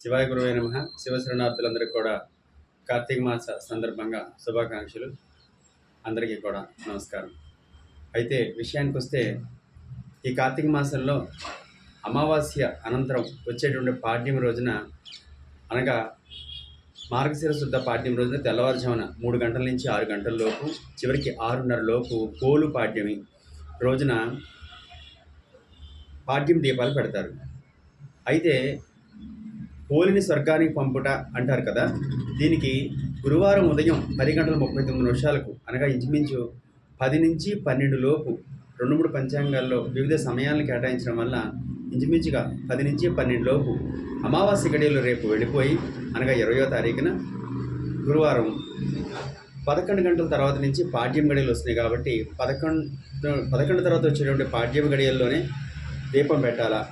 శివాయ గురువే నమః. శివశరణార్థులందరికీ కూడా కార్తీక మాస సందర్భంగా శుభాకాంక్షలు. అందరికీ కూడా నమస్కారం. అయితే విషయానికి వస్తే, ఈ కార్తీక మాసంలో అమావాస్య అనంతరం వచ్చేటువంటి పాడ్యం రోజున, అనగా మార్గశిర శుద్ధ పాడ్యం రోజున తెల్లవారుజామున 3 గంటల నుంచి 6 గంటల లోపు, చివరికి 6:30 లోపు పోలు పాడ్యమి రోజున పాడ్యం దీపాలు పెడతారు. అయితే పోలిని స్వర్గానికి పంపుట అంటారు కదా. దీనికి గురువారం ఉదయం 10:39 అనగా ఇంచుమించు 10 నుంచి 12 లోపు 2-3 పంచాంగాల్లో వివిధ సమయాలను కేటాయించడం వల్ల ఇంచుమించుగా 10 నుంచి 12 లోపు అమావాస్య గడియలు రేపు వెళ్ళిపోయి, అనగా 20వ తారీఖున గురువారం 11 గంటల తర్వాత నుంచి పాడ్యం గడియలు వస్తున్నాయి. కాబట్టి 11 తర్వాత వచ్చేటువంటి పాడ్యం గడియల్లోనే దీపం పెట్టాలా,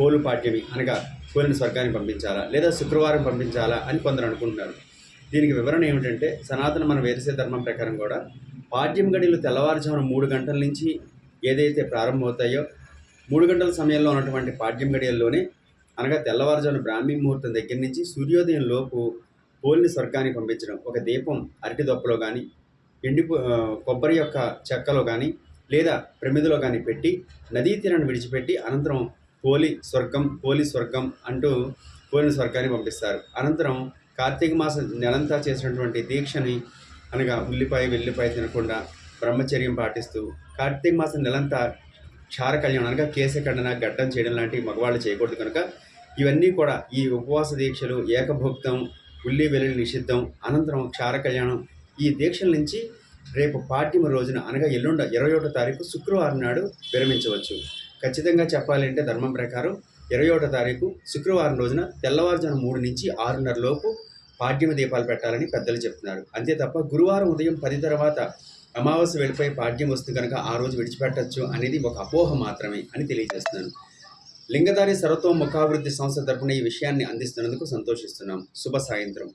పోలు పాడ్యమి అనగా పోలిని స్వర్గానికి పంపించాలా, లేదా శుక్రవారం పంపించాలా అని కొందరు అనుకుంటున్నారు. దీనికి వివరణ ఏమిటంటే, సనాతన మన వేదశ ధర్మం ప్రకారం కూడా పాడ్యం గడియలు తెల్లవారుజామున 3 గంటల నుంచి ఏదైతే ప్రారంభమవుతాయో, 3 గంటల సమయంలో ఉన్నటువంటి పాడ్యం గడియల్లోనే, అనగా తెల్లవారుజామున బ్రాహ్మీ ముహూర్తం దగ్గర నుంచి సూర్యోదయం లోపు పోలిని స్వర్గానికి పంపించడం. ఒక దీపం అరటి దొప్పలో కానీ, కొబ్బరి యొక్క చెక్కలో కానీ, లేదా ప్రమిదిలో కానీ పెట్టి నదీ తీరాన్ని విడిచిపెట్టి అనంతరం పోలి స్వర్గం అంటూ పోలిని స్వర్గాన్ని పంపిస్తారు. అనంతరం కార్తీక మాసం నెలంతా చేసినటువంటి దీక్షని, అనగా ఉల్లిపాయ వెల్లిపాయ తినకుండా బ్రహ్మచర్యం పాటిస్తూ కార్తీక మాసం నెలంతా క్షార కళ్యాణం, అనగా కేశఖండన, గడ్డం చేయడం లాంటివి మగవాళ్ళు చేయకూడదు కనుక ఇవన్నీ కూడా, ఈ ఉపవాస దీక్షలు, ఏకభుక్తం, ఉల్లి వెల్లుల్లి నిషిద్ధం, అనంతరం క్షార కళ్యాణం, ఈ దీక్షల నుంచి రేపు పాడ్యం రోజున, అనగా ఎల్లుండ 21వ తారీఖు శుక్రవారం నాడు విరమించవచ్చు. ఖచ్చితంగా చెప్పాలంటే ధర్మం ప్రకారం 21వ తారీఖు శుక్రవారం రోజున తెల్లవారుజామున 3 నుంచి 6:30 లోపు పాడ్యమ దీపాలు పెట్టాలని పెద్దలు చెప్తున్నారు. అంతే తప్ప గురువారం ఉదయం 10 తర్వాత అమావాస్య వెళ్ళిపోయి పాడ్యం వస్తుంది కనుక ఆ రోజు విడిచిపెట్టచ్చు అనేది ఒక అపోహ మాత్రమే అని తెలియజేస్తున్నాను. లింగధారి సర్వతోముఖాభివృద్ధి సంస్థ తరపున ఈ విషయాన్ని అందిస్తున్నందుకు సంతోషిస్తున్నాం. శుభ సాయంత్రం.